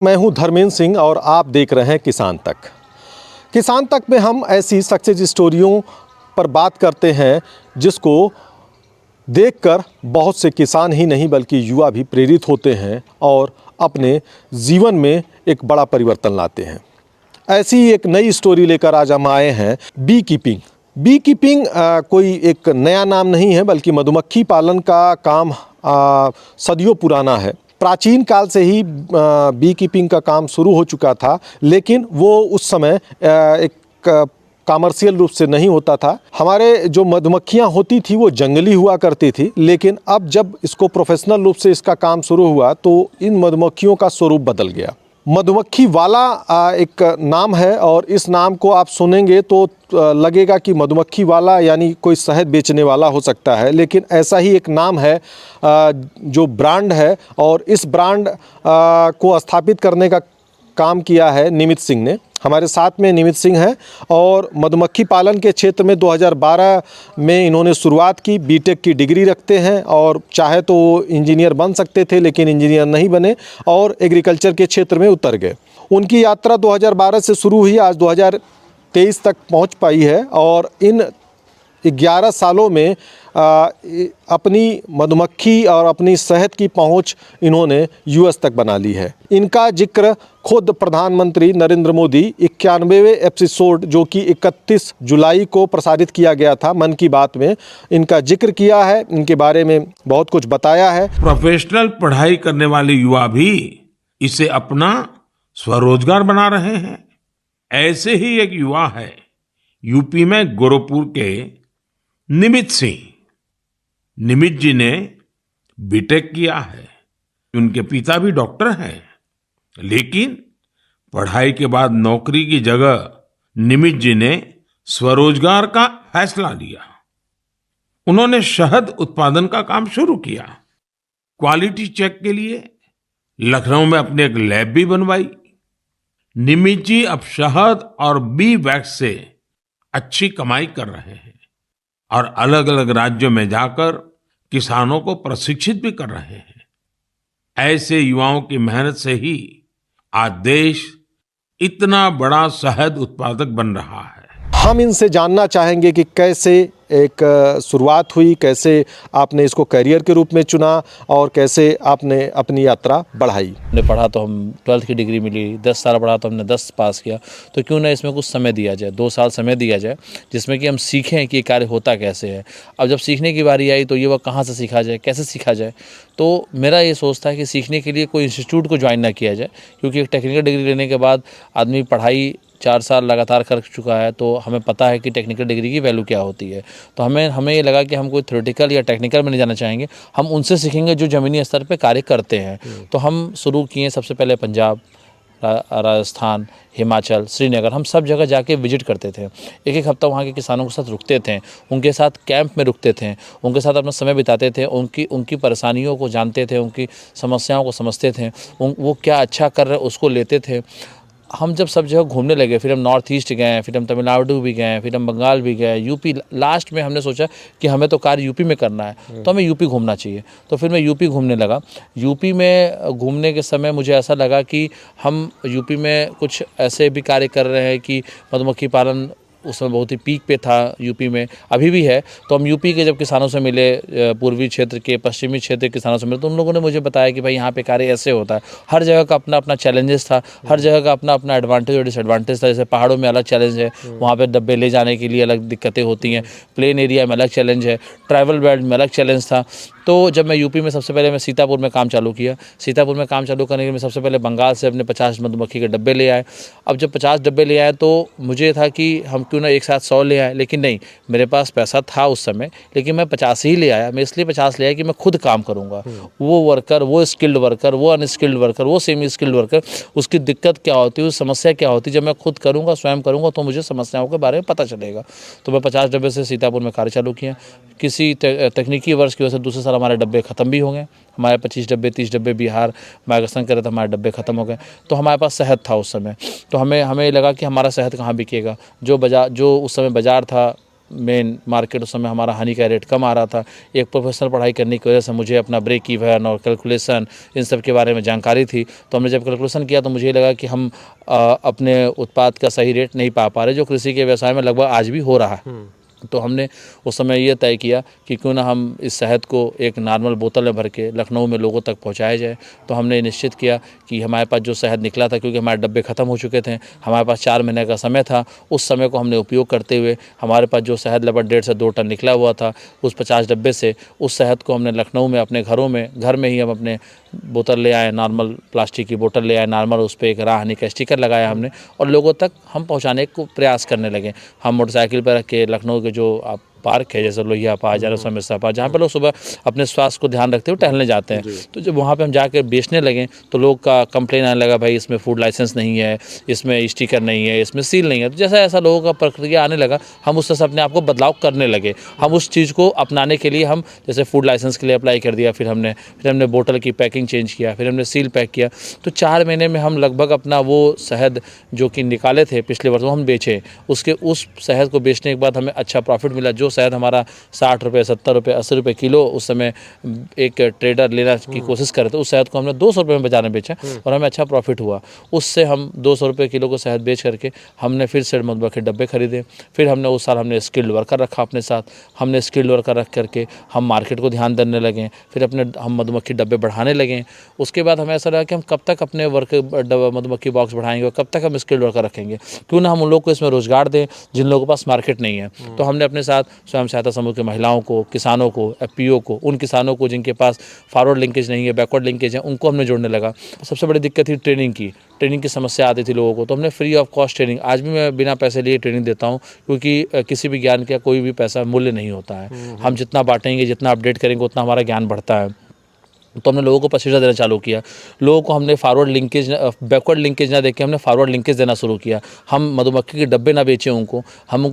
मैं हूं धर्मेंद्र सिंह और आप देख रहे हैं किसान तक। किसान तक में हम ऐसी सक्सेस स्टोरियों पर बात करते हैं जिसको देखकर बहुत से किसान ही नहीं बल्कि युवा भी प्रेरित होते हैं और अपने जीवन में एक बड़ा परिवर्तन लाते हैं। ऐसी ही एक नई स्टोरी लेकर आज हम आए हैं बी कीपिंग। बी कीपिंग कोई एक नया नाम नहीं है बल्कि मधुमक्खी पालन का काम सदियों पुराना है। प्राचीन काल से ही बी कीपिंग का काम शुरू हो चुका था, लेकिन वो उस समय एक कमर्शियल रूप से नहीं होता था। हमारे जो मधुमक्खियाँ होती थी वो जंगली हुआ करती थी, लेकिन अब जब इसको प्रोफेशनल रूप से इसका काम शुरू हुआ तो इन मधुमक्खियों का स्वरूप बदल गया। मधुमक्खी वाला एक नाम है और इस नाम को आप सुनेंगे तो लगेगा कि मधुमक्खी वाला यानी कोई शहद बेचने वाला हो सकता है, लेकिन ऐसा ही एक नाम है जो ब्रांड है और इस ब्रांड को स्थापित करने का काम किया है निमित सिंह ने। हमारे साथ में निमित सिंह हैं और मधुमक्खी पालन के क्षेत्र में 2012 में इन्होंने शुरुआत की। बीटेक की डिग्री रखते हैं और चाहे तो वो इंजीनियर बन सकते थे, लेकिन इंजीनियर नहीं बने और एग्रीकल्चर के क्षेत्र में उतर गए। उनकी यात्रा 2012 से शुरू हुई, आज 2023 तक पहुंच पाई है और इन 11 सालों में अपनी मधुमक्खी और अपनी शहद की पहुंच इन्होंने यूएस तक बना ली है। इनका जिक्र खुद प्रधानमंत्री नरेंद्र मोदी 91वें एपिसोड जो कि 31 जुलाई को प्रसारित किया गया था मन की बात में, इनका जिक्र किया है, इनके बारे में बहुत कुछ बताया है। प्रोफेशनल पढ़ाई करने वाले युवा भी इसे अपना स्वरोजगार बना रहे हैं। ऐसे ही एक युवा है यूपी में गोरखपुर के निमित सिंह। निमित जी ने बीटेक किया है, उनके पिता भी डॉक्टर हैं, लेकिन पढ़ाई के बाद नौकरी की जगह निमित जी ने स्वरोजगार का फैसला लिया। उन्होंने शहद उत्पादन का काम शुरू किया। क्वालिटी चेक के लिए लखनऊ में अपनी एक लैब भी बनवाई। निमित जी अब शहद और बी वैक्स से अच्छी कमाई कर रहे हैं और अलग अलग राज्यों में जाकर किसानों को प्रशिक्षित भी कर रहे हैं। ऐसे युवाओं की मेहनत से ही आज देश इतना बड़ा शहद उत्पादक बन रहा है। हम इनसे जानना चाहेंगे कि कैसे एक शुरुआत हुई, कैसे आपने इसको करियर के रूप में चुना और कैसे आपने अपनी यात्रा बढ़ाई। हमने पढ़ा तो हम 12th की डिग्री मिली, 10 साल पढ़ा तो हमने 10 पास किया, तो क्यों ना इसमें कुछ समय दिया जाए, 2 साल समय दिया जाए जिसमें कि हम सीखें कि कार्य होता कैसे है। अब जब सीखने की बारी आई तो ये वह कहाँ से सीखा जाए, कैसे सीखा जाए। तो मेरा ये सोच था कि सीखने के लिए कोई इंस्टीट्यूट को ज्वाइन ना किया जाए, क्योंकि एक टेक्निकल डिग्री लेने के बाद आदमी पढ़ाई 4 साल लगातार कर चुका है तो हमें पता है कि टेक्निकल डिग्री की वैल्यू क्या होती है। तो हमें ये लगा कि हम कोई थ्योरेटिकल या टेक्निकल में नहीं जाना चाहेंगे, हम उनसे सीखेंगे जो ज़मीनी स्तर पे कार्य करते हैं। तो हम शुरू किए सबसे पहले पंजाब, राजस्थान, हिमाचल, श्रीनगर, हम सब जगह जाके विजिट करते थे। एक हफ्ता वहाँ के किसानों के साथ रुकते थे, उनके साथ कैंप में रुकते थे, उनके साथ अपना समय बिताते थे, उनकी परेशानियों को जानते थे, उनकी समस्याओं को समझते थे, वो क्या अच्छा कर रहे उसको लेते थे। हम जब सब जगह घूमने लगे, फिर हम नॉर्थ ईस्ट गए, फिर हम तमिलनाडु भी गए, फिर हम बंगाल भी गए, यूपी। लास्ट में हमने सोचा कि हमें तो कार्य यूपी में करना है तो हमें यूपी घूमना चाहिए। तो फिर मैं यूपी घूमने लगा। यूपी में घूमने के समय मुझे ऐसा लगा कि हम यूपी में कुछ ऐसे भी कार्य कर रहे हैं कि मधुमक्खी पालन उस समय बहुत ही पीक पे था यूपी में, अभी भी है। तो हम यूपी के जब किसानों से मिले, पूर्वी क्षेत्र के, पश्चिमी क्षेत्र के किसानों से मिले, तो उन लोगों ने मुझे बताया कि भाई यहाँ पे कार्य ऐसे होता है। हर जगह का अपना अपना चैलेंजेस था, हर जगह का अपना अपना एडवांटेज और डिसएडवांटेज था। जैसे पहाड़ों में अलग चैलेंज है, वहाँ पर डब्बे ले जाने के लिए अलग दिक्कतें होती हैं, प्लेन एरिया में अलग चैलेंज है, ट्रैवल बेल्ट में अलग चैलेंज था। तो जब मैं यूपी में सबसे पहले मैं सीतापुर में काम चालू किया। सीतापुर में काम चालू करने के लिए सबसे पहले बंगाल से अपने 50 मधुमक्खी के डब्बे ले आए। अब जब 50 डब्बे ले आए तो मुझे था कि हम क्यों ना एक साथ 100 ले आए, लेकिन नहीं, मेरे पास पैसा था उस समय, लेकिन मैं 50 ही ले आया। मैं इसलिए 50 ले आया कि मैं खुद काम करूँगा। वो वर्कर, वो स्किल्ड वर्कर, वो अनस्किल्ड वर्कर, वो सेमी स्किल्ड वर्कर, उसकी दिक्कत क्या होती है, उस समस्या क्या होती है, जब मैं खुद करूँगा, स्वयं करूँगा, तो मुझे समस्याओं के बारे में पता चलेगा। तो मैं 50 डब्बे से सीतापुर में कार्य चालू किया। किसी तकनीकी वर्ष की वजह से दूसरे साल हमारे डब्बे ख़त्म भी हो गए। हमारे 25 डब्बे 30 डब्बे बिहार मार्गदर्शन करे तो हमारे डब्बे ख़त्म हो गए। तो हमारे पास शहद था उस समय, तो हमें लगा कि हमारा शहद कहाँ बिकेगा। जो उस समय बाज़ार था मेन मार्केट उस समय हमारा हनी का रेट कम आ रहा था। एक प्रोफेशनल पढ़ाई करने की वजह से मुझे अपना ब्रेक इवन और कैलकुलेशन इन सब के बारे में जानकारी थी। तो हमने जब कैलकुलेशन किया तो मुझे ये लगा कि हम अपने उत्पाद का सही रेट नहीं पा रहे, जो कृषि के व्यवसाय में लगभग आज भी हो रहा है। तो हमने उस समय ये तय किया कि क्यों ना हम इस शहद को एक नॉर्मल बोतल में भर के लखनऊ में लोगों तक पहुंचाया जाए। तो हमने निश्चित किया कि हमारे पास जो शहद निकला था, क्योंकि हमारे डब्बे ख़त्म हो चुके थे, हमारे पास 4 महीने का समय था, उस समय को हमने उपयोग करते हुए हमारे पास जो शहद लगभग 1.5 से 2 टन निकला हुआ था, उस 50 डब्बे से उस शहद को हमने लखनऊ में अपने घर में ही हम अपने बोतल ले आए, नॉर्मल प्लास्टिक की बोतल ले आए, नॉर्मल उस पर एक राहनी का स्टिकर लगाया हमने और लोगों तक हम पहुंचाने को प्रयास करने लगे। हम मोटरसाइकिल पर रख के लखनऊ के जो आप पार्क है जैसे Lohia park, general Mishra park, जहाँ पे लोग सुबह अपने स्वास्थ्य को ध्यान रखते हुए टहलने जाते हैं, तो जब वहाँ पे हम जाकर बेचने लगे तो लोग का कंप्लेन आने लगा, भाई इसमें फूड लाइसेंस नहीं है, इसमें स्टिकर नहीं है, इसमें सील नहीं है। तो जैसा ऐसा लोगों का प्रक्रिया आने लगा, हम उससे से अपने आप को बदलाव करने लगे। हम उस चीज़ को अपनाने के लिए हम जैसे फूड लाइसेंस के लिए अप्लाई कर दिया, फिर हमने बोतल की पैकिंग चेंज किया, फिर हमने सील पैक किया। तो 4 महीने में हम लगभग अपना वो शहद जो कि निकाले थे पिछले वर्षों हम बेचे। उस शहद को बेचने के बाद हमें अच्छा प्रॉफिट मिला। जो शहद हमारा 60 रुपये, 70 रुपये, 80 रुपये किलो उस समय एक ट्रेडर लेना की कोशिश कर रहे थे, उस शहद को हमने 200 रुपये में बाजार में बेचा और हमें अच्छा प्रॉफिट हुआ। उससे हम 200 रुपये किलो को शहद बेच करके हमने फिर से मधुमक्खी डब्बे खरीदे। फिर हमने उस साल हमने स्किल्ड वर्कर रखा अपने साथ। हमने स्किल्ड वर्कर रख करके हम मार्केट को ध्यान देने लगे, फिर हम मधुमक्खी डब्बे बढ़ाने लगे। उसके बाद हमें ऐसा लगा कि हम कब तक अपने मधुमक्खी बॉक्स बढ़ाएंगे और कब तक हम स्किल्ड वर्कर रखेंगे, क्यों ना हम उन लोग को इसमें रोजगार दें जिन लोगों के पास मार्केट नहीं है। तो हमने अपने साथ स्वयं सहायता समूह की महिलाओं को, किसानों को, एफपीओ को, उन किसानों को जिनके पास फॉरवर्ड लिंकेज नहीं है, बैकवर्ड लिंकेज है, उनको हमने जोड़ने लगा। सबसे बड़ी दिक्कत थी ट्रेनिंग की समस्या आती थी लोगों को, तो हमने फ्री ऑफ कॉस्ट ट्रेनिंग, आज भी मैं बिना पैसे लिए ट्रेनिंग देता हूँ, क्योंकि किसी भी ज्ञान का कोई भी पैसा मूल्य नहीं होता है। हम जितना बांटेंगे, जितना अपडेट करेंगे, उतना हमारा ज्ञान बढ़ता है। तो हमने लोगों को प्रशिक्षण देना चालू किया। लोगों को हमने बैकवर्ड लिंकेज ना देके हमने फॉरवर्ड लिंकेज देना शुरू किया। हम मधुमक्खी के डब्बे ना बेचें उनको, हम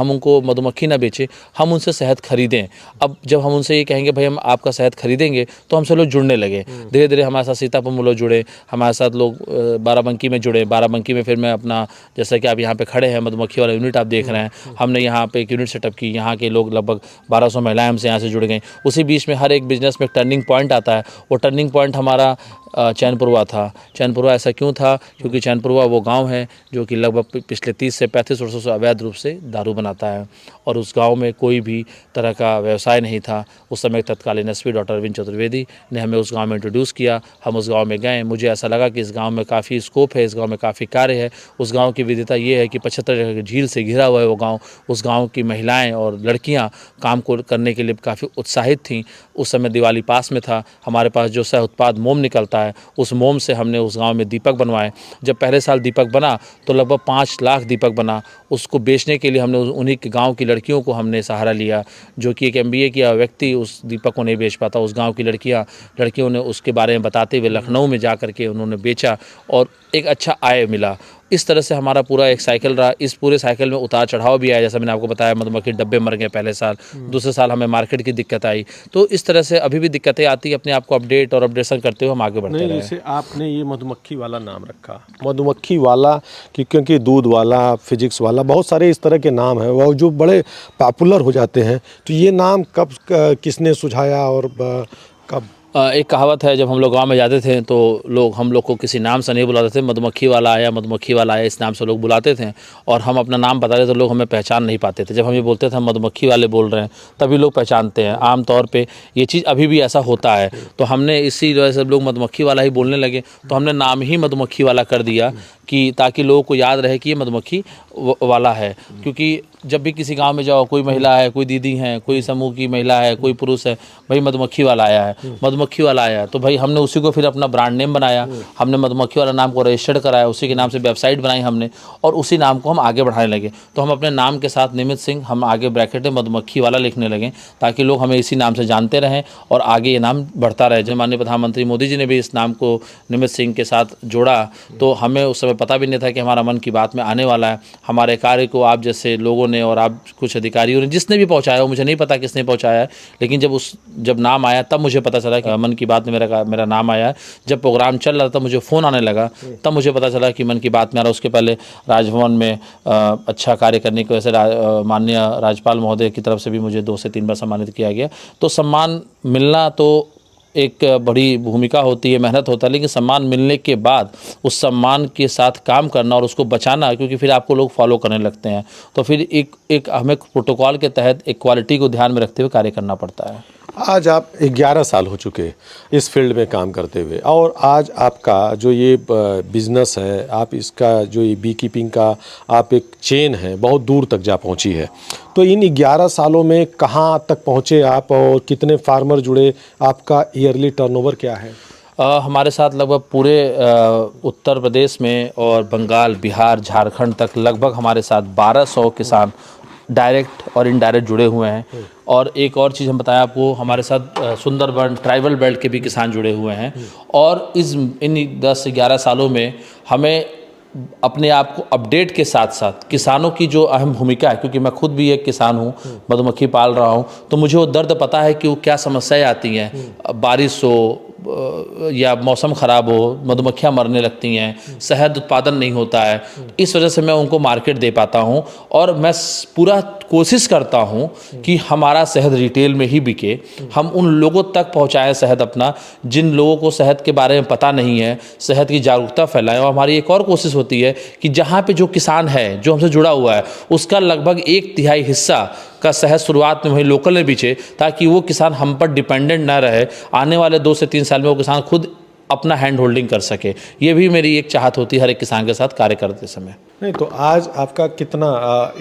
उनको मधुमक्खी ना बेचें, हम उनसे शहद खरीदें। अब जब हम उनसे ये कहेंगे भाई हम आपका शहद खरीदेंगे, तो हमसे लोग जुड़ने लगे। धीरे धीरे हमारे साथ सीतापुर में लोग जुड़े, हमारे साथ लोग बाराबंकी में जुड़े। बाराबंकी में फिर मैं अपना, जैसा कि आप यहाँ पे खड़े हैं, मधुमक्खी वाला यूनिट आप देख रहे हैं, हमने यहाँ पे एक यूनिट सेटअप की। यहाँ के लोग लगभग 1200 महिलाएं हमसे यहाँ से जुड़ गई। उसी बीच में हर एक बिजनेस में एक टर्निंग पॉइंट आता है। वो टर्निंग पॉइंट हमारा चैनपुरवा था। चैनपुरवा ऐसा क्यों था? क्योंकि चैनपुरवा वो गांव है जो कि लगभग पिछले 30 से 35 वर्षों से अवैध रूप से दारू बनाता है, और उस गांव में कोई भी तरह का व्यवसाय नहीं था। उस समय तत्कालीन एसपी डॉक्टर अरविंद चतुर्वेदी ने हमें उस गांव में इंट्रोड्यूस किया। हम उस गांव में गए, मुझे ऐसा लगा कि इस गांव में काफ़ी स्कोप है, इस गांव में काफ़ी कार्य है। उस गांव की विविधता ये है कि 75 जगह की झील से घिरा हुआ है वो गाँव। उस गाँव की महिलाएँ और लड़कियाँ काम को करने के लिए काफ़ी उत्साहित थीं। उस समय दिवाली पास में था। हमारे पास जो सह उत्पाद मोम निकलता है, उस मोम से हमने उस गांव में दीपक बनवाए। जब पहले साल दीपक बना तो लगभग 5 लाख दीपक बना। उसको बेचने के लिए हमने उन्हीं के गांव की लड़कियों को हमने सहारा लिया, जो कि एक MBA किया व्यक्ति उस दीपक को नहीं बेच पाता। उस गांव की लड़कियों ने उसके बारे में बताते हुए लखनऊ में जा करके उन्होंने बेचा और एक अच्छा आय मिला। इस तरह से हमारा पूरा एक साइकिल रहा। इस पूरे साइकिल में उतार चढ़ाव भी आया, जैसा मैंने आपको बताया, मधुमक्खी डब्बे मर गए पहले साल, दूसरे साल हमें मार्केट की दिक्कत आई। तो इस तरह से अभी भी दिक्कतें आती है, अपने आप को अपडेट और अपडेशन करते हुए हम आगे बढ़ते रहे। जैसे आपने ये मधुमक्खी वाला नाम रखा, मधुमक्खी वाला क्योंकि दूध वाला, फिजिक्स वाला, बहुत सारे इस तरह के नाम हैं वो जो बड़े पॉपुलर हो जाते हैं। तो ये नाम कब किसने सुझाया और कब? एक कहावत है, जब हम लोग गांव में जाते थे तो लोग हम लोग को किसी नाम से नहीं बुलाते थे, मधुमक्खी वाला आया, मधुमक्खी वाला आया, इस नाम से लोग बुलाते थे। और हम अपना नाम बताते तो लोग हमें पहचान नहीं पाते थे। जब हम ये बोलते थे हम मधुमक्खी वाले बोल रहे हैं, तभी लोग पहचानते हैं। आम तौर पे ये चीज़ अभी भी ऐसा होता है। तो हमने इसी वजह से लोग मधुमक्खी वाला ही बोलने लगे, तो हमने नाम ही मधुमक्खी वाला कर दिया कि ताकि लोगों को याद रहे कि ये मधुमक्खी वाला है। क्योंकि जब भी किसी गांव में जाओ, कोई महिला है, कोई दीदी हैं, कोई समूह की महिला है, कोई पुरुष है, भाई मधुमक्खी वाला आया है, मधुमक्खी वाला आया है। तो भाई हमने उसी को फिर अपना ब्रांड नेम बनाया, हमने मधुमक्खी वाला नाम को रजिस्टर्ड कराया, उसी के नाम से वेबसाइट बनाई हमने और उसी नाम को हम आगे बढ़ाने लगे। तो हम अपने नाम के साथ निमित सिंह हम आगे ब्रैकेट में मधुमक्खी वाला लिखने लगे, ताकि लोग हमें इसी नाम से जानते रहें और आगे ये नाम बढ़ता रहे। जब माननीय प्रधानमंत्री मोदी जी ने भी इस नाम को निमित सिंह के साथ जोड़ा, तो हमें उस समय पता भी नहीं था कि हमारा मन की बात में आने वाला है। हमारे कार्य को आप जैसे लोगों ने ने और आप कुछ अधिकारियों ने, जिसने भी पहुंचाया हो, मुझे नहीं पता किसने पहुंचाया है, लेकिन जब नाम आया तब मुझे पता चला कि मन की बात में मेरा नाम आया है। जब प्रोग्राम चल रहा था मुझे फ़ोन आने लगा, तब मुझे पता चला कि मन की बात में आ रहा। उसके पहले राजभवन में अच्छा कार्य करने की वजह से माननीय राज्यपाल महोदय की तरफ से भी मुझे 2 से 3 बार सम्मानित किया गया। तो सम्मान मिलना तो एक बड़ी भूमिका होती है, मेहनत होता है, लेकिन सम्मान मिलने के बाद उस सम्मान के साथ काम करना और उसको बचाना, क्योंकि फिर आपको लोग फॉलो करने लगते हैं, तो फिर एक हमें प्रोटोकॉल के तहत एक क्वालिटी को ध्यान में रखते हुए कार्य करना पड़ता है। आज आप 11 साल हो चुके इस फील्ड में काम करते हुए, और आज आपका जो ये बिज़नेस है, आप इसका जो ये बी कीपिंग का आप एक चेन है, बहुत दूर तक जा पहुंची है। तो इन 11 सालों में कहाँ तक पहुंचे आप और कितने फार्मर जुड़े, आपका ईयरली टर्नओवर क्या है? हमारे साथ लगभग पूरे उत्तर प्रदेश में और बंगाल, बिहार, झारखंड तक लगभग हमारे साथ 1200 किसान डायरेक्ट और इनडायरेक्ट जुड़े हुए हैं। और एक और चीज़ हम बताएं आपको, हमारे साथ सुंदरबन ट्राइबल बेल्ट के भी किसान जुड़े हुए हैं। और इन 10-11 सालों में हमें अपने आप को अपडेट के साथ साथ किसानों की जो अहम भूमिका है, क्योंकि मैं खुद भी एक किसान हूँ, मधुमक्खी पाल रहा हूँ, तो मुझे वो दर्द पता है कि वो क्या समस्याएं आती हैं। बारिश हो या मौसम ख़राब हो, मधुमक्खियाँ मरने लगती हैं, शहद उत्पादन नहीं होता है। इस वजह से मैं उनको मार्केट दे पाता हूँ और मैं पूरा कोशिश करता हूँ कि हमारा शहद रिटेल में ही बिके। हम उन लोगों तक पहुँचाएं शहद अपना जिन लोगों को शहद के बारे में पता नहीं है, शहद की जागरूकता फैलाएं। और हमारी एक और कोशिश होती है कि जहाँ पे जो किसान है, जो हमसे जुड़ा हुआ है, उसका लगभग 1/3 हिस्सा का शहद शुरुआत में वही लोकल में बेचे, ताकि वो किसान हम पर डिपेंडेंट ना रहे। आने वाले 2 से 3 साल में वो किसान खुद अपना हैंड होल्डिंग कर सके। ये भी मेरी एक चाहत होती है हर एक किसान के साथ कार्य करते समय। नहीं तो आज आपका कितना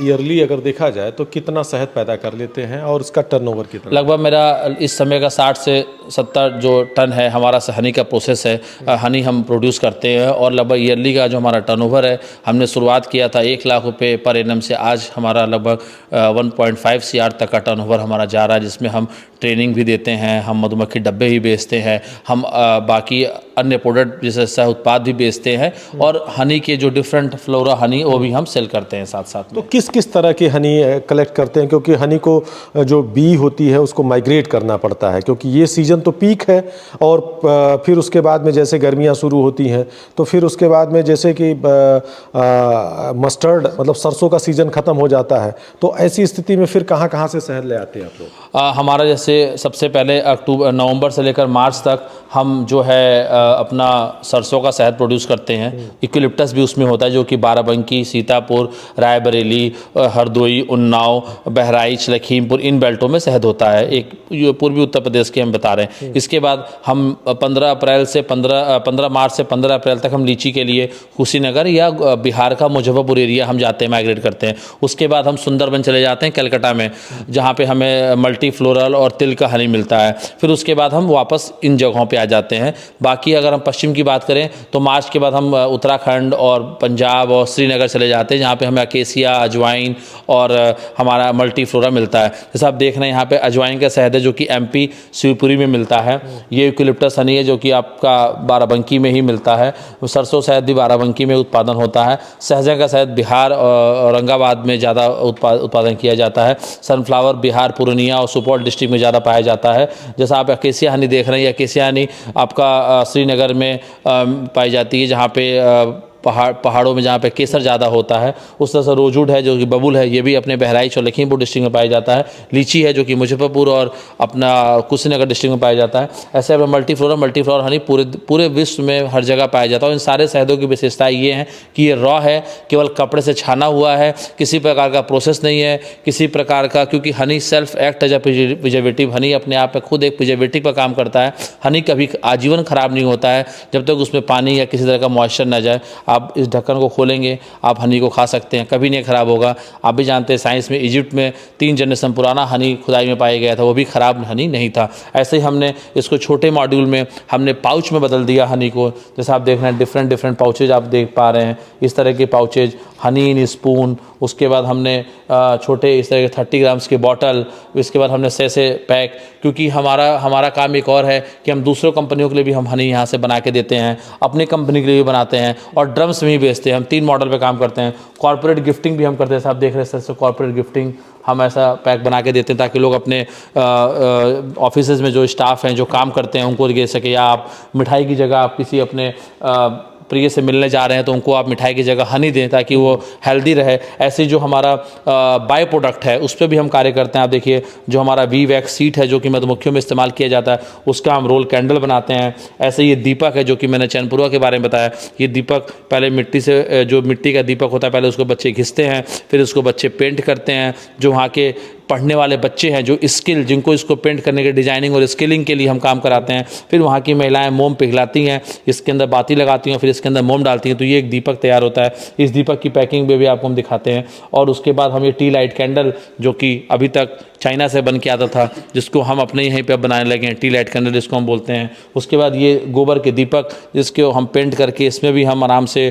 ईयरली अगर देखा जाए तो कितना शहद पैदा कर लेते हैं और उसका टर्नओवर कितना? लगभग मेरा इस समय का 60 से 70 जो टन है हमारा हनी का प्रोसेस है। हनी हम प्रोड्यूस करते हैं और लगभग ईयरली का जो हमारा टर्नओवर है, हमने शुरुआत किया था 1 लाख रुपये पर एनम से, आज हमारा लगभग 1.5 CR तक का टर्नओवर हमारा जा रहा है, जिसमें हम ट्रेनिंग भी देते हैं, हम मधुमक्खी डब्बे भी बेचते हैं, हम बाकी अन्य प्रोडक्ट जैसे सह उत्पाद भी बेचते हैं, और हनी के जो डिफरेंट फ्लोरा हनी वो भी हम सेल करते हैं साथ साथ में। तो किस तरह की हनी कलेक्ट करते हैं? क्योंकि हनी को जो बी होती है उसको माइग्रेट करना पड़ता है, क्योंकि ये सीज़न तो पीक है, और फिर उसके बाद में जैसे गर्मियाँ शुरू होती हैं तो फिर उसके बाद में जैसे कि मस्टर्ड मतलब सरसों का सीज़न ख़त्म हो जाता है, तो ऐसी स्थिति में फिर कहाँ से शहद ले आते हैं आप लोग? हमारा जैसे सबसे पहले नवंबर से लेकर मार्च तक हम जो है अपना सरसों का शहद प्रोड्यूस करते हैं। यूकेलिप्टस भी उसमें होता है, जो कि बाराबंकी, सीतापुर, रायबरेली, हरदोई, उन्नाव, बहराइच, लखीमपुर, इन बेल्टों में शहद होता है। एक पूर्वी उत्तर प्रदेश के हम बता रहे हैं। इसके बाद हम 15 मार्च से 15 अप्रैल तक हम लीची के लिए कुशीनगर या बिहार का मुजफ्फरपुर एरिया हम जाते हैं, माइग्रेट करते हैं। उसके बाद हम सुंदरबन चले जाते हैं कलकत्ता में, जहाँ पे हमें मल्टी फ्लोरल और तिल का हनी मिलता है। फिर उसके बाद हम वापस इन जगहों पे आ जाते हैं। बाकी अगर हम पश्चिम की बात करें तो मार्च के बाद हम उत्तराखंड और पंजाब और श्रीनगर चले जाते हैं, जहाँ पे हमें अकेसिया, अजवाइन और हमारा मल्टी फ्लोरा मिलता है। जैसा आप देख रहे हैं यहाँ पे अजवाइन का शहद है, जो कि MP शिवपुरी में मिलता है। ये यूकेलिप्टस हनी है, जो कि आपका बाराबंकी में ही मिलता है। सरसों शहद भी बाराबंकी में उत्पादन होता है। सहजन का शहद बिहार और औरंगाबाद में ज़्यादा उत्पादन किया जाता है। सनफ्लावर बिहार, पूर्णिया और सुपौल डिस्ट्रिक्ट में ज़्यादा पाया जाता है। जैसा आप अकेसिया हनी देख रहे हैं, अकेसिया हनी आपका श्रीनगर में पाई जाती है, जहाँ पे पहाड़ों में जहाँ पे केसर ज़्यादा होता है। उस तरह से रोजूड है, जो कि बबुल है, ये भी अपने बहराइच और लखीमपुर डिस्ट्रिक्ट में पाया जाता है। लीची है, जो कि मुजफ्फरपुर और अपना कुशीनगर डिस्ट्रिक्ट में पाया जाता है। ऐसे अपना मल्टी फ्लोर हनी पूरे विश्व में हर जगह पाया जाता है। और इन सारे शहदों की विशेषता ये है कि ये रॉ है, केवल कपड़े से छाना हुआ है, किसी प्रकार का प्रोसेस नहीं है, किसी प्रकार का, क्योंकि honey self act as a preservative, honey अपने आप में खुद एक प्रिजर्वेटिव का काम करता है। हनी कभी आजीवन खराब नहीं होता है जब तक उसमें पानी या किसी तरह का मॉइस्चर न जाए। आप इस ढक्कन को खोलेंगे, आप हनी को खा सकते हैं, कभी नहीं ख़राब होगा। आप भी जानते हैं साइंस में इजिप्ट में 3 जनरेशन पुराना हनी खुदाई में पाया गया था, वो भी ख़राब हनी नहीं था। ऐसे ही हमने इसको छोटे मॉड्यूल में हमने पाउच में बदल दिया हनी को। जैसे आप देख रहे हैं डिफरेंट पाउचेज आप देख पा रहे हैं, इस तरह के पाउचेज हनी इन स्पून, उसके बाद हमने छोटे इस तरह के 30 ग्राम्स के बॉटल, इसके बाद हमने से पैक, क्योंकि हमारा काम एक और है कि हम दूसरों कंपनियों के लिए भी हम हनी यहाँ से बना के देते हैं, अपनी कंपनी के लिए भी बनाते हैं और ड्रम्स में भी बेचते हैं। हम 3 मॉडल पे काम करते हैं। कॉर्पोरेट गिफ्टिंग भी हम करते हैं, साहब देख रहे हैं कॉर्पोरेट गिफ्टिंग हम ऐसा पैक बना के देते हैं ताकि लोग अपने ऑफिसेज में जो स्टाफ हैं जो काम करते हैं उनको दे सके, या आप मिठाई की जगह आप किसी अपने प्रिय से मिलने जा रहे हैं तो उनको आप मिठाई की जगह हनी दें ताकि वो हेल्दी रहे। ऐसे जो हमारा बाय प्रोडक्ट है उस पर भी हम कार्य करते हैं। आप देखिए जो हमारा वी वैक्स सीट है जो कि मधुमक्खियों में इस्तेमाल किया जाता है, उसका हम रोल कैंडल बनाते हैं। ऐसे ये दीपक है जो कि मैंने चैनपुरवा के बारे में बताया। ये दीपक पहले मिट्टी से, जो मिट्टी का दीपक होता है, पहले उसको बच्चे घिसते हैं, फिर उसको बच्चे पेंट करते हैं। जो वहाँ के पढ़ने वाले बच्चे हैं जो स्किल, जिनको इसको पेंट करने के डिजाइनिंग और स्किलिंग के लिए हम काम कराते हैं, फिर वहाँ की महिलाएं मोम पिघलाती हैं, इसके अंदर बाती लगाती हैं, फिर इसके अंदर मोम डालती हैं, तो ये एक दीपक तैयार होता है। इस दीपक की पैकिंग में भी आपको हम दिखाते हैं। और उसके बाद हम ये टी लाइट कैंडल जो कि अभी तक चाइना से बन के आता था, जिसको हम अपने यहीं पे बनाने लगे हैं, टी लाइट कैंडल जिसको हम बोलते हैं। उसके बाद ये गोबर के दीपक जिसको हम पेंट करके इसमें भी हम आराम से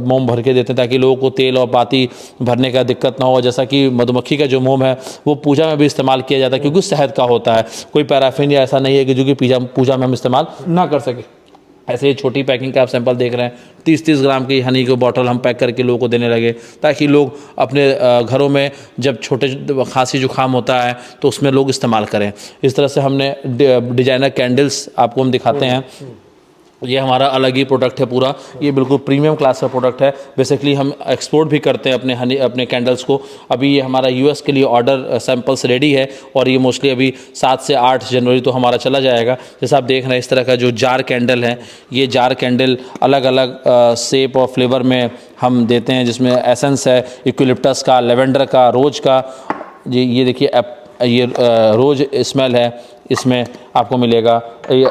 मोम भर के देते हैं ताकि लोगों को तेल और बाती भरने का दिक्कत ना हो। जैसा कि मधुमक्खी का जो मोम है वो पूजा में भी इस्तेमाल किया जाता है क्योंकि शहद का होता है, कोई पैराफिन या ऐसा नहीं है कि जो कि पूजा में हम इस्तेमाल ना कर सके। ऐसे ही छोटी पैकिंग का आप सैंपल देख रहे हैं, 30-30 ग्राम की हनी की बोतल हम पैक करके लोगों को देने लगे ताकि लोग अपने घरों में जब छोटे खांसी जुकाम होता है तो उसमें लोग इस्तेमाल करें। इस तरह से हमने डिजाइनर कैंडल्स आपको हम दिखाते हैं। ये हमारा अलग ही प्रोडक्ट है पूरा, ये बिल्कुल प्रीमियम क्लास का प्रोडक्ट है। बेसिकली हम एक्सपोर्ट भी करते हैं अपने कैंडल्स को। अभी ये हमारा यूएस के लिए ऑर्डर सैंपल्स रेडी है और ये मोस्टली अभी 7 से 8 जनवरी तो हमारा चला जाएगा। जैसा आप देख रहे हैं इस तरह का जो जार कैंडल है, ये जार कैंडल अलग अलग शेप और फ्लेवर में हम देते हैं, जिसमें एसेंस है यूकलिप्टस का, लेवेंडर का, रोज का। ये देखिए ये रोज स्मेल है इसमें आपको मिलेगा। ये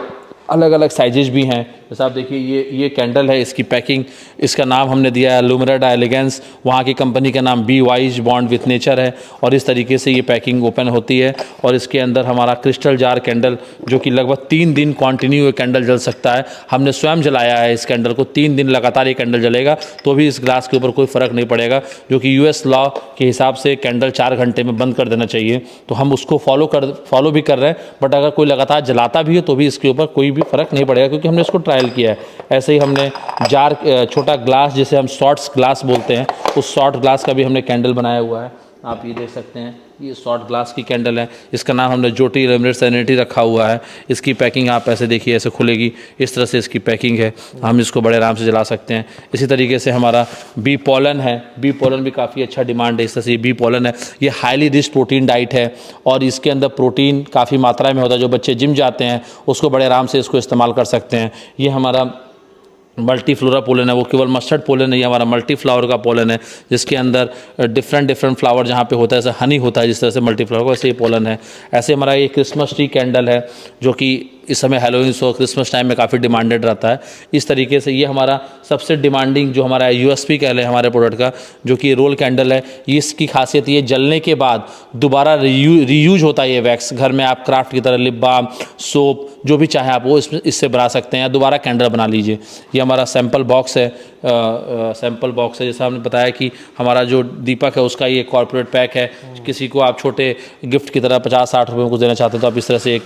अलग अलग साइजेज भी हैं। जैसा आप देखिए ये कैंडल है, इसकी पैकिंग, इसका नाम हमने दिया है लुमरेडा एलिगेंस, वहाँ की कंपनी का नाम be wise bond with nature है। और इस तरीके से ये पैकिंग ओपन होती है और इसके अंदर हमारा क्रिस्टल जार कैंडल जो कि लगभग 3 दिन कंटिन्यू ये कैंडल जल सकता है। हमने स्वयं जलाया है इस कैंडल को, 3 दिन लगातार ये कैंडल जलेगा तो भी इस ग्लास के ऊपर कोई फ़र्क नहीं पड़ेगा, जो कि यूएस लॉ के हिसाब से कैंडल 4 घंटे में बंद कर देना चाहिए। तो हम उसको फॉलो भी कर रहे हैं, बट अगर कोई लगातार जलाता भी है तो भी इसके ऊपर कोई भी फ़र्क नहीं पड़ेगा क्योंकि हमने इसको ट्रायल किया है। ऐसे ही हमने जार छोटा ग्लास जिसे हम शॉर्ट्स ग्लास बोलते हैं, उस शॉर्ट ग्लास का भी हमने कैंडल बनाया हुआ है। आप ये देख सकते हैं, ये शॉर्ट ग्लास की कैंडल है, इसका नाम हमने ज्योति लिमिटेड सैनिटी रखा हुआ है। इसकी पैकिंग आप ऐसे देखिए, ऐसे खुलेगी, इस तरह से इसकी पैकिंग है, हम इसको बड़े आराम से जला सकते हैं। इसी तरीके से हमारा बी पोलन है, बी पोलन भी काफ़ी अच्छा डिमांड है। इस तरह से बी पोलन है, ये हाईली रिच प्रोटीन डाइट है और इसके अंदर प्रोटीन काफ़ी मात्रा में होता है। जो बच्चे जिम जाते हैं उसको बड़े आराम से इसको इस्तेमाल कर सकते हैं। ये हमारा मल्टी फ्लोरा पोलन है, वो केवल मस्टर्ड पोलन नहीं, हमारा मल्टी फ्लावर का पोलन है जिसके अंदर डिफरेंट फ्लावर जहाँ पे होता है, जैसे हनी होता है जिस तरह से मल्टी फ्लावर का, वैसे ये पोलन है। ऐसे हमारा ये क्रिसमस ट्री कैंडल है जो कि इस समय हैलोवीन और क्रिसमस टाइम में काफ़ी डिमांडेड रहता है। इस तरीके से ये हमारा सबसे डिमांडिंग जो हमारा यूएसपी कह लें हमारे प्रोडक्ट का, जो कि रोल कैंडल है। ये इसकी खासियत ये जलने के बाद दोबारा रीयूज होता है। ये वैक्स घर में आप क्राफ्ट की तरह लिप बाम, सोप, जो भी चाहे आप वो इससे बना सकते हैं या दोबारा कैंडल बना लीजिए। ये हमारा सैम्पल बॉक्स है, जैसा हमने बताया कि हमारा जो दीपक है उसका ये कॉर्पोरेट पैक है। किसी को आप छोटे गिफ्ट की तरह 50-60 रुपये में कुछ देना चाहते हैं तो आप इस तरह से एक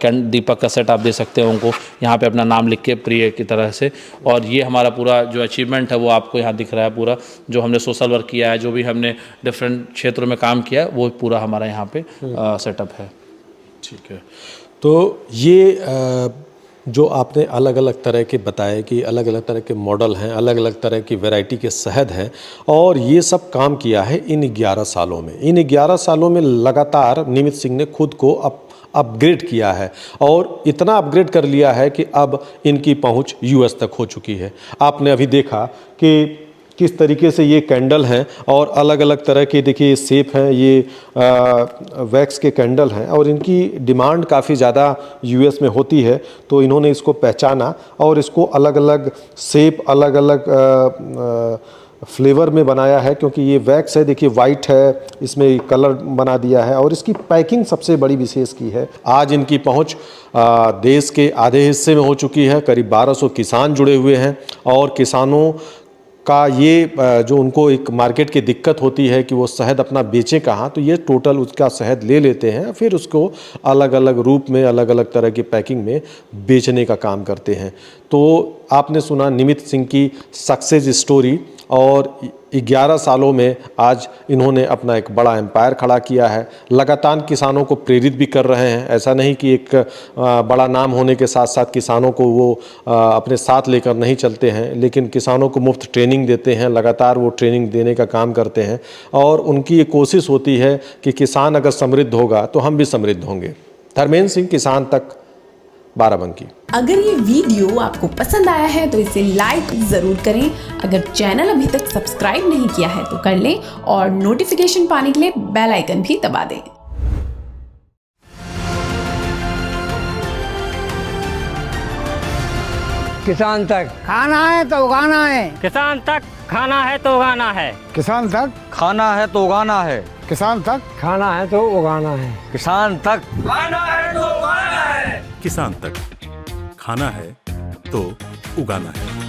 दीपक का सेट आप दे सकते हैं उनको, यहाँ पे अपना नाम लिख के प्रिय की तरह से। और ये हमारा पूरा जो अचीवमेंट है वो आपको यहाँ दिख रहा है, पूरा जो हमने सोशल वर्क किया है, जो भी हमने डिफरेंट क्षेत्रों में काम किया है, वो पूरा हमारा यहाँ पे सेटअप है। ठीक है, तो ये जो आपने अलग अलग तरह के बताए कि अलग अलग तरह के मॉडल हैं, अलग अलग तरह की वैरायटी के शहद हैं, और ये सब काम किया है इन 11 सालों में। इन 11 सालों में लगातार निमित सिंह ने खुद को अपग्रेड किया है और इतना अपग्रेड कर लिया है कि अब इनकी पहुंच यूएस तक हो चुकी है। आपने अभी देखा कि किस तरीके से ये कैंडल हैं और अलग अलग तरह के, देखिए शेप हैं, ये वैक्स के कैंडल हैं और इनकी डिमांड काफ़ी ज़्यादा यूएस में होती है। तो इन्होंने इसको पहचाना और इसको अलग अलग शेप, अलग अलग फ्लेवर में बनाया है। क्योंकि ये वैक्स है, देखिए वाइट है, इसमें कलर बना दिया है और इसकी पैकिंग सबसे बड़ी विशेष की है। आज इनकी पहुंच देश के आधे हिस्से में हो चुकी है। करीब 1200 किसान जुड़े हुए हैं और किसानों का ये जो उनको एक मार्केट की दिक्कत होती है कि वो शहद अपना बेचें कहाँ, तो ये टोटल उसका शहद ले लेते हैं, फिर उसको अलग अलग रूप में अलग अलग तरह की पैकिंग में बेचने का काम करते हैं। तो आपने सुना निमित सिंह की सक्सेस स्टोरी, और 11 सालों में आज इन्होंने अपना एक बड़ा एम्पायर खड़ा किया है। लगातार किसानों को प्रेरित भी कर रहे हैं। ऐसा नहीं कि एक बड़ा नाम होने के साथ साथ किसानों को वो अपने साथ लेकर नहीं चलते हैं, लेकिन किसानों को मुफ्त ट्रेनिंग देते हैं, लगातार वो ट्रेनिंग देने का काम करते हैं, और उनकी ये कोशिश होती है कि किसान अगर समृद्ध होगा तो हम भी समृद्ध होंगे। धर्मेंद्र सिंह, किसान तक, बाराबंकी। अगर ये वीडियो आपको पसंद आया है तो इसे लाइक जरूर करें। अगर चैनल अभी तक सब्सक्राइब नहीं किया है तो कर लें, और नोटिफिकेशन पाने के लिए बेल आइकन भी दबा दें। किसान तक खाना है तो उगाना है, किसान तक खाना है तो उगाना है, किसान तक खाना है तो उगाना है, किसान तक खाना है तो उगाना है, किसान तक खाना है तो उगाना है। किसान तक खाना है तो उगाना है।